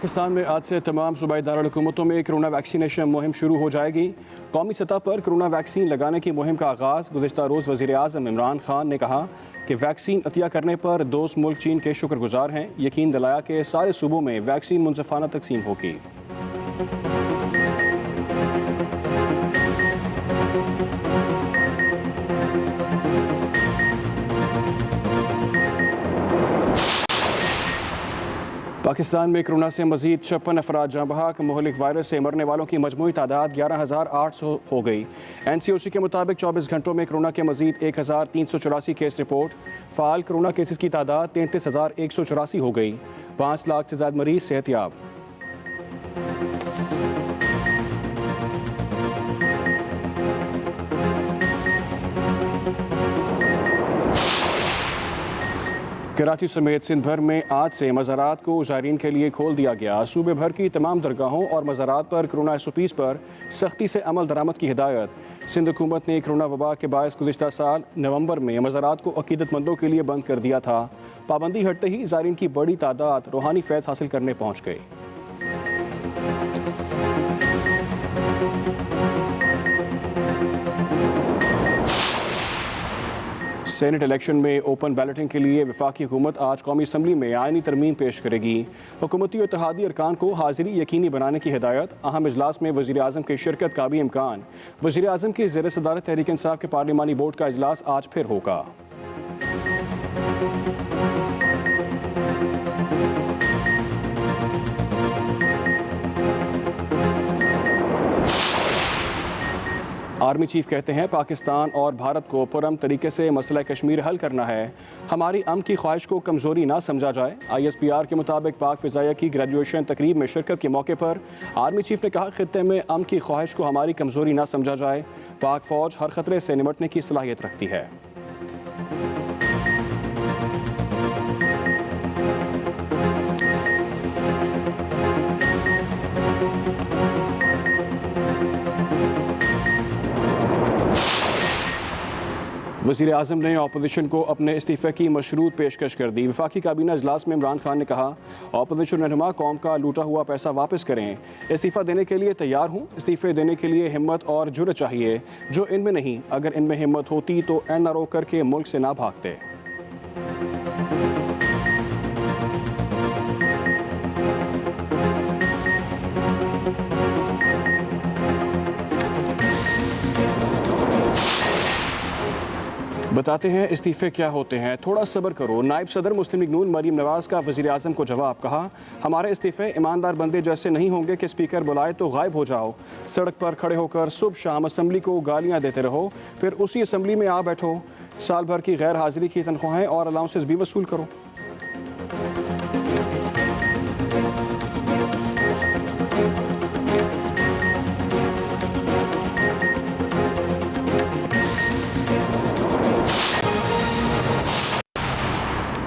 पाकिस्तान में आज से तमाम सूबाई दारुल-हुकूमतों में कोरोना वैक्सीनेशन मुहिम शुरू हो जाएगी। कौमी सतह पर कोरोना वैक्सीन लगाने की मुहिम का आगाज़ गुज़िश्ता रोज़ वज़ीर-ए-आज़म इमरान खान ने कहा कि वैक्सीन अतिया करने पर दोस्त मुल्क चीन के शुक्रगुजार हैं। यकीन दिलाया कि सारे सूबों में वैक्सीन मुनसिफाना तकसीम होगी। पाकिस्तान में कोरोना से मजीद 56 अफराद जाँ बहक। मुहलिक वायरस से मरने वालों की मजमूई तादाद 11,800 हो गई। NCOC के मुताबिक 24 घंटों में कोरोना के मजीद 1,384 case report. Fall corona cases की तादाद 33,184 हो गई। 5 लाख से ज़्यादा मरीज सेहतयाब। कराची समेत सिंध भर में आज से मज़ारात को ज़ायरीन के लिए खोल दिया गया। सूबे भर की तमाम दरगाहों और मज़ारात पर कोरोना SOPs पर सख्ती से अमल दरामद की हिदायत। सिंध हुकूमत ने कोरोना वबा के बायस गुज़िश्ता साल नवंबर में मज़ारात को अकीदतमंदों के लिए बंद कर दिया था। पाबंदी हटते ही ज़ायरीन की बड़ी तादाद रूहानी फैज़ हासिल करने पहुँच गई। सेनेट इलेक्शन में ओपन बैलेटिंग के लिए वफाकी हुकूमत आज कौमी असम्बली में आईनी तरमीम पेश करेगी। हुकूमती और इत्तेहादी अरकान को हाजिरी यकीनी बनाने की हिदायत। अहम इजलास में वज़ीर-ए-आज़म की शिरकत का भी इम्कान। वज़ीर-ए-आज़म की ज़ेर सदारत तहरीक इंसाफ के पार्लिमानी बोर्ड का इजलास आज फिर होगा। आर्मी चीफ कहते हैं पाकिस्तान और भारत को पुरअमन तरीके से मसला कश्मीर हल करना है। हमारी अमन की ख्वाहिश को कमज़ोरी ना समझा जाए। ISPR के मुताबिक पाक फ़िज़ाइया की ग्रेजुएशन तकरीब में शिरकत के मौके पर आर्मी चीफ ने कहा खित्ते में अमन की ख्वाहिश को हमारी कमज़ोरी ना समझा जाए। पाक फ़ौज हर ख़तरे से निपटने की सलाहियत रखती है। वज़ीर-ए-आज़म ने अपोजिशन को अपने इस्तीफ़े की मशरूत पेशकश कर दी। वफाकी काबीना इजलास में इमरान खान ने कहा अपोजिशन रहनुमा कौम का लूटा हुआ पैसा वापस करें। इस्तीफ़ा देने के लिए तैयार हूँ। इस्तीफ़े देने के लिए हिम्मत और जुर्रत चाहिए जो इनमें नहीं। अगर इनमें हिम्मत होती तो NRO करके मुल्क से ना भागते। बताते हैं इस्तीफ़े क्या होते हैं, थोड़ा सब्र करो। नायब सदर मुस्लिम लीग नून मरीम नवाज़ का वज़ीर-ए-आज़म को जवाब। कहा हमारे इस्तीफ़े ईमानदार बंदे जैसे नहीं होंगे कि स्पीकर बुलाए तो गायब हो जाओ। सड़क पर खड़े होकर सुबह शाम असम्बली को गालियाँ देते रहो, फिर उसी असम्बली में आ बैठो। साल भर की गैर हाज़िरी की तनख्वाहें और अलाउंसेस भी वसूल करो।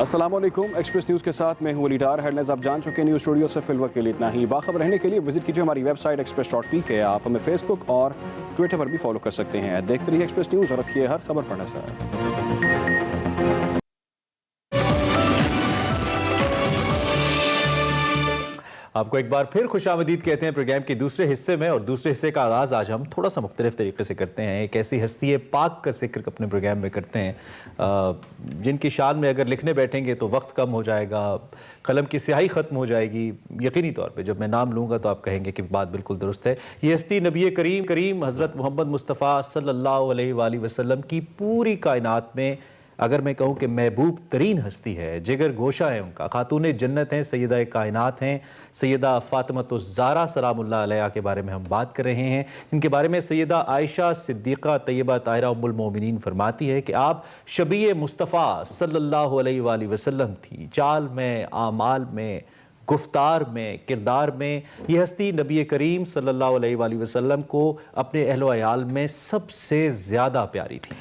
अस्सलामुअलैकुम। एक्सप्रेस न्यूज़ के साथ मैं हूँ अली डार। हेडलाइंस आप जान चुके। न्यूज़ स्टूडियो से फिलहाल के लिए इतना ही। बाखबर रहने के लिए विजिट कीजिए हमारी वेबसाइट express.pk। आप हमें फेसबुक और ट्विटर पर भी फॉलो कर सकते हैं। देखते रहिए एक्सप्रेस न्यूज़ और रखिए हर खबर पढ़ने से। आपको एक बार फिर खुशामदीद कहते हैं प्रोग्राम के दूसरे हिस्से में। और दूसरे हिस्से का आगाज़ आज हम थोड़ा सा मुख्तलिफ तरीके से करते हैं। एक ऐसी हस्ती है पाक का जिक्र अपने प्रोग्राम में करते हैं जिनकी शान में अगर लिखने बैठेंगे तो वक्त कम हो जाएगा, कलम की स्याही ख़त्म हो जाएगी। यकीनी तौर पे जब मैं नाम लूँगा तो आप कहेंगे कि बात बिल्कुल दुरुस्त है। ये हस्ती नबी करीम हज़रत मोहम्मद मुस्तफ़ा सल्लल्लाहु अलैहि वसल्लम की पूरी कायनात में अगर मैं कहूँ कि महबूब तरीन हस्ती है, जिगर गोशा है उनका, खातून जन्नत हैं, सैयदा कायनात हैं, सैयदा फ़ातिमा-तुज़-ज़हरा सलामुल्लाह अलैहा के बारे में हम बात कर रहे हैं, जिनके बारे में सैयदा आयशा सिद्दीक़ा तैयबा ताहिरा उम्मुल मोमिनीन फरमाती है कि आप शबीए मुस्तफ़ा सल्लल्लाहु अलैहि वसल्लम थी। चाल में, आमाल में, गुफ्तार में, किरदार में ये हस्ती नबी करीम सल्लल्लाहु अलैहि वसल्लम को अपने अहलो अयाल में सबसे ज़्यादा प्यारी थी।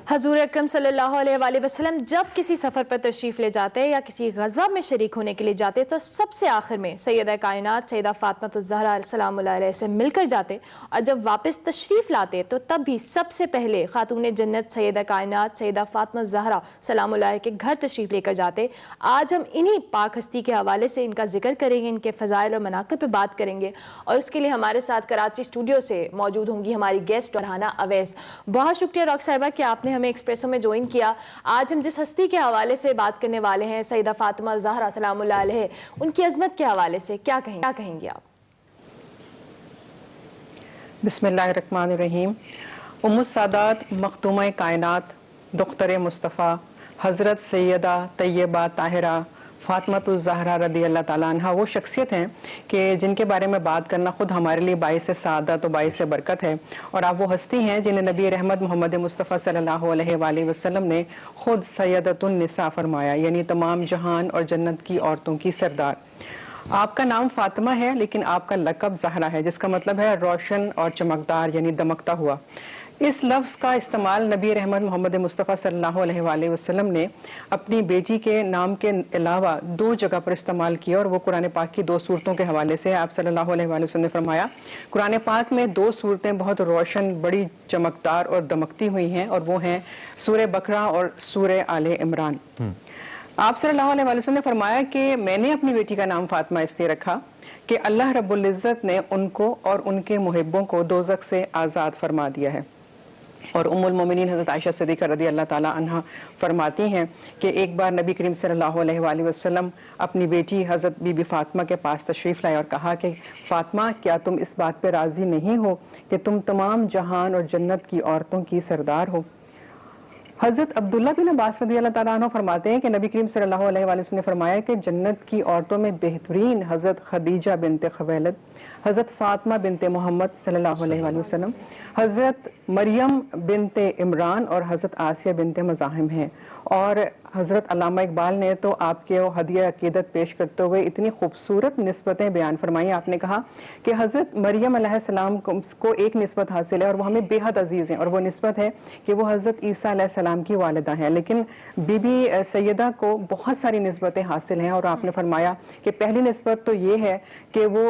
हजूर अकरम सल्लल्लाहु अलैहि वसल्लम जब किसी सफ़र पर तशरीफ़ ले जाते या किसी गज़वा में शरीक होने के लिए जाते तो सबसे आखिर में सैयदा कायनात सैयदा फ़ातिमा सलामुल्लाह से मिलकर जाते, और जब वापस तशरीफ़ लाते तो तब भी सबसे पहले खातून जन्नत सैयदा कायनात सैयदा फ़ातिमा सलामुल्लाह के घर तशरीफ़ लेकर जाते। आज हम इन्हीं पाक हस्ती के हवाले से इनका जिक्र करेंगे, इनके फ़ज़ाइल और मनाक़िब पर बात करेंगे, और उसके लिए हमारे साथ कराची स्टूडियो से मौजूद होंगी हमारी गेस्ट फरहाना अवैस। बहुत शुक्रिया रॉक साहिबा कि आपने हमें एक्सप्रेसो में ज्वाइन किया। आज हम जिस हस्ती के हवाले से बात करने वाले हैं सैयदा फ़ातिमा ज़हरा सलामुल्लाह अलैहा, उनकी अज़मत के हवाले से क्या कहेंगे आप? बिस्मिल्लाहिर्रहमानिर्रहीम। उम्मुस सादात मखदूमा कायनात दुख्तर मुस्तफ़ा हज़रत सैयदा तैयबा ताहिरा फ़ातिमातुज़ ज़हरा रदी अल्लाह ताला अन्हा वो शख्सियत हैं कि जिनके बारे में बात करना खुद हमारे लिए बाइस सादत और बाइस बरकत है, और आप वो हस्ती हैं जिन्हें नबी रहमत मोहम्मद मुस्तफ़ा सल्लल्लाहु अलैहि वसल्लम ने खुद सैयदतुन निसा फरमाया, यानी तमाम जहान और जन्नत की औरतों की सरदार। आपका नाम फातिमा है लेकिन आपका लक़ब ज़हरा है, जिसका मतलब है रोशन और चमकदार, यानी दमकता हुआ। इस लफ्ज़ का इस्तेमाल नबी रहमत मोहम्मद मुस्तफ़ा सल्लल्लाहु अलैहि वसल्लम ने अपनी बेटी के नाम के अलावा दो जगह पर इस्तेमाल किया, और वो कुरान पाक की दो सूरतों के हवाले से आप सल्लल्लाहु अलैहि वसल्लम ने फरमाया, कुरान पाक में दो सूरतें बहुत रोशन, बड़ी चमकदार और दमकती हुई हैं, और वो हैं सूरह बकरा और सूरह आले इमरान। आप सल्लल्लाहु अलैहि वसल्लम ने फरमाया कि मैंने अपनी बेटी का नाम फातिमा इसलिए रखा कि अल्लाह रब्बुल इज़्ज़त ने उनको और उनके मुहिब्बों को दोज़ख से आज़ाद फरमा दिया है। और उम्मुल मोमिनीन हज़रत आयशा सिद्दीक़ा रज़ी अल्लाह ताला अन्हा फरमाती हैं कि एक बार नबी करीम सल्लल्लाहु अलैहि वसल्लम अपनी बेटी हज़रत बीबी फ़ातिमा के पास तशरीफ़ लाए और कहा कि फ़ातिमा, क्या तुम इस बात पर राज़ी नहीं हो कि तुम तमाम जहान और जन्नत की औरतों की सरदार हो? हज़रत अब्दुल्ला बिन अब्बास रज़ी अल्लाह ताला अन्हु फरमाते हैं कि नबी करीम सल्लल्लाहु अलैहि वसल्लम ने फरमाया कि जन्नत की औरतों में बेहतरीन हज़रत खदीजा बिनते खुवैलिद, हज़रत फ़ातिमा बिनते मोहम्मद सल्लल्लाहु अलैहि वसल्लम, हज़रत मरियम बिनते इमरान और हज़रत आसिया बिनते मज़ाहिम हैं। और हज़रत अल्लामा इकबाल ने तो आपके वो हदिया अकीदत पेश करते हुए इतनी खूबसूरत निस्बतें बयान फरमाई। आपने कहा कि हज़रत मरियम अलैहिस्सलाम को एक निस्बत हासिल है और वो हमें बेहद अजीज़ हैं, और वो निस्बत है कि वो हज़रत ईसा अलैहिस्सलाम की वालिदा हैं। लेकिन बीबी सैयदा को बहुत सारी निस्बतें हासिल हैं, और आपने फरमाया कि पहली निस्बत तो ये है कि वो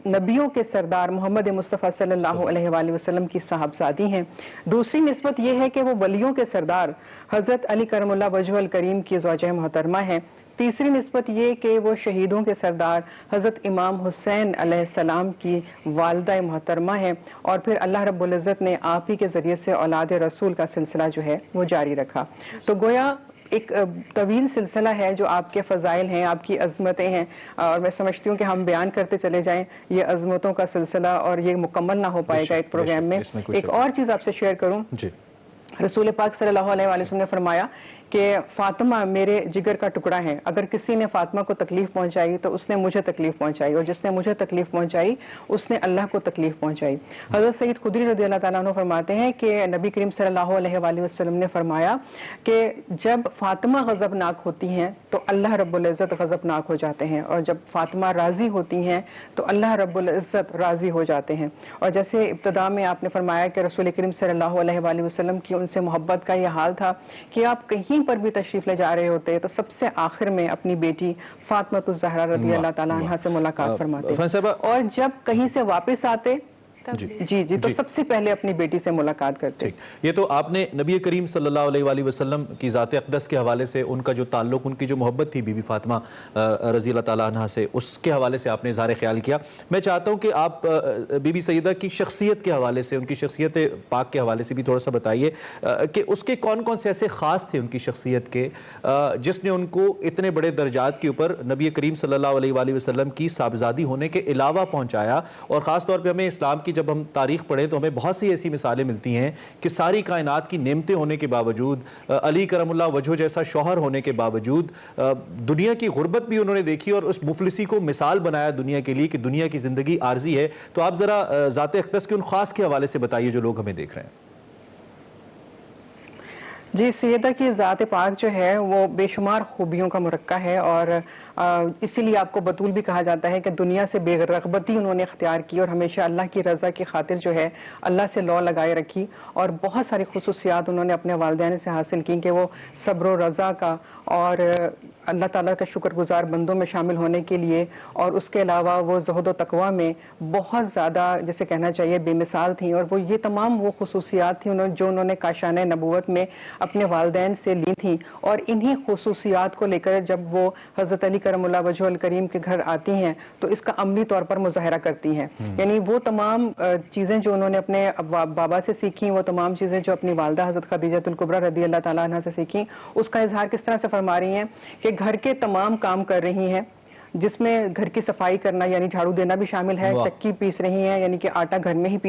नबियों के सरदार मोहम्मद मुस्तफ़ा सल्लल्लाहु अलैहि वसल्लम की साहबजादी हैं। दूसरी निस्बत ये है कि वो वलियों के सरदार हज़रत अली करमुल्लाह वजहुल करीम की ज़ौजा मोहतरमा है। तीसरी निस्बत ये कि वो शहीदों के सरदार हज़रत इमाम हुसैन अलैहिस्सलाम की वालिदा मोहतरमा है। और फिर अल्लाह रब्बुल इज़्ज़त ने आप ही के ज़रिए से औलाद रसूल का सिलसिला जो है वो जारी रखा। तो गोया एक तवील सिलसिला है जो आपके फ़ज़ाइल हैं, आपकी अज़मतें हैं, और मैं समझती हूँ कि हम बयान करते चले जाएं ये अज़मतों का सिलसिला, और ये मुकम्मल ना हो पाएगा एक प्रोग्राम में। एक और चीज़ आपसे शेयर करूँ, रसूल पाक सल्लल्लाहु अलैहि वसल्लम ने फरमाया कि फ़ातिमा मेरे जिगर का टुकड़ा है। अगर किसी ने फ़ातिमा को तकलीफ़ पहुंचाई तो उसने मुझे तकलीफ़ पहुंचाई, और जिसने मुझे तकलीफ़ पहुंचाई उसने अल्लाह को तकलीफ़ पहुंचाई। हज़रत सईद खुदरी रज़ी अल्लाह ताला अन्हु फरमाते हैं कि नबी करीम सल्लल्लाहु अलैहि वसल्लम ने फरमाया कि जब फ़ातिमा गज़बनाक होती हैं तो अल्लाह रब्बुल इज़्ज़त गज़बनाक हो जाते हैं, और जब फ़ातिमा राज़ी होती हैं तो अल्लाह रब्बुल इज़्ज़त राज़ी हो जाते हैं। और जैसे इब्तिदा में आपने फरमाया कि रसूल करीम सल्लल्लाहु अलैहि वसल्लम की उनसे मोहब्बत का यह हाल था कि आप कहीं पर भी तशरीफ ले जा रहे होते तो सबसे आखिर में अपनी बेटी फ़ातिमा ज़हरा रज़ी अल्लाह ताला अन्हा से मुलाकात फरमाते, और जब कहीं से वापस आते जी तो सबसे पहले अपनी बेटी से मुलाकात करते। ये तो आपने नबी करीम सल्लल्लाहु अलैहि वसल्लम की ज़ात अक़दस के हवाले से उनका जो ताल्लुक़, उनकी जो मोहब्बत थी बीबी फ़ातिमा रज़ी अल्लाह ताला अन्हा से, उसके हवाले से आपने इज़हार ख्याल किया। मैं चाहता हूँ कि आप बीबी सैयदा की शख्सियत के हवाले से, उनकी शख्सियत पाक के हवाले से भी थोड़ा सा बताइए कि उसके कौन कौन से ऐसे ख़ास थे उनकी शख्सियत के जिसने उनको इतने बड़े दर्जात के ऊपर नबी करीम सल्लल्लाहु अलैहि वसल्लम की साहबजादी होने के अलावा पहुँचाया। और ख़ास तौर पर हमें इस्लाम की जब हम तारीख़ पढ़ें तो हमें बहुत सी ऐसी मिसालें मिलती हैं कि सारी कायनात की नेमतें होने के बावजूद, अली करमुल्लाह वजह जैसा शौहर होने के बावजूद, दुनिया की गुर्बत भी उन्होंने देखी और उस मुफलिसी को मिसाल बनाया दुनिया के लिए कि दुनिया की ज़िंदगी आर्जी है। तो आप ज़रा ज़ात अक़दस के उन ख़ास के हवाले से बताइए जो लोग हमें देख रहे हैं। जी, सैयदा की ज़ात पाक जो है वो बेशुमार खूबियों का मुरक्का है, और इसीलिए आपको बतूल भी कहा जाता है कि दुनिया से बेरग़बती उन्होंने इख्तियार की और हमेशा अल्लाह की रज़ा की खातिर जो है अल्लाह से लौ लगाए रखी, और बहुत सारी खुसूसियात उन्होंने अपने वालिदैन से हासिल की कि वो सब्र और रज़ा का और अल्लाह ताला का शुक्रगुजार बंदों में शामिल होने के लिए, और उसके अलावा वो ज़ुहद व तक़वा में बहुत ज़्यादा जैसे कहना चाहिए बेमिसाल थी। और वो ये तमाम वो खुसूसियात थी जो उन्होंने काशाने नबूवत में अपने वालिदैन से ली थी, और इन्हीं खुसूसियात को लेकर जब वो हज़रत अली करमुल्लाह वजहुल करीम के घर आती हैं तो इसका अमली तौर पर मुज़ाहरा करती हैं। यानी वो तमाम चीज़ें जो उन्होंने अपने बाबा से सीखी, वो तमाम चीज़ें जो अपनी वालदा हज़रत खदीजतुल कुबरा रदी अल्लाह ताला अन्हा से सीखी, उसका इजहार किस तरह से फरमा रही हैं कि घर के तमाम काम कर रही हैं, जिसमें घर की सफाई करना यानी झाड़ू देना भी शामिल है, चक्की पीस रही हैं यानी कि आटा घर में ही पीस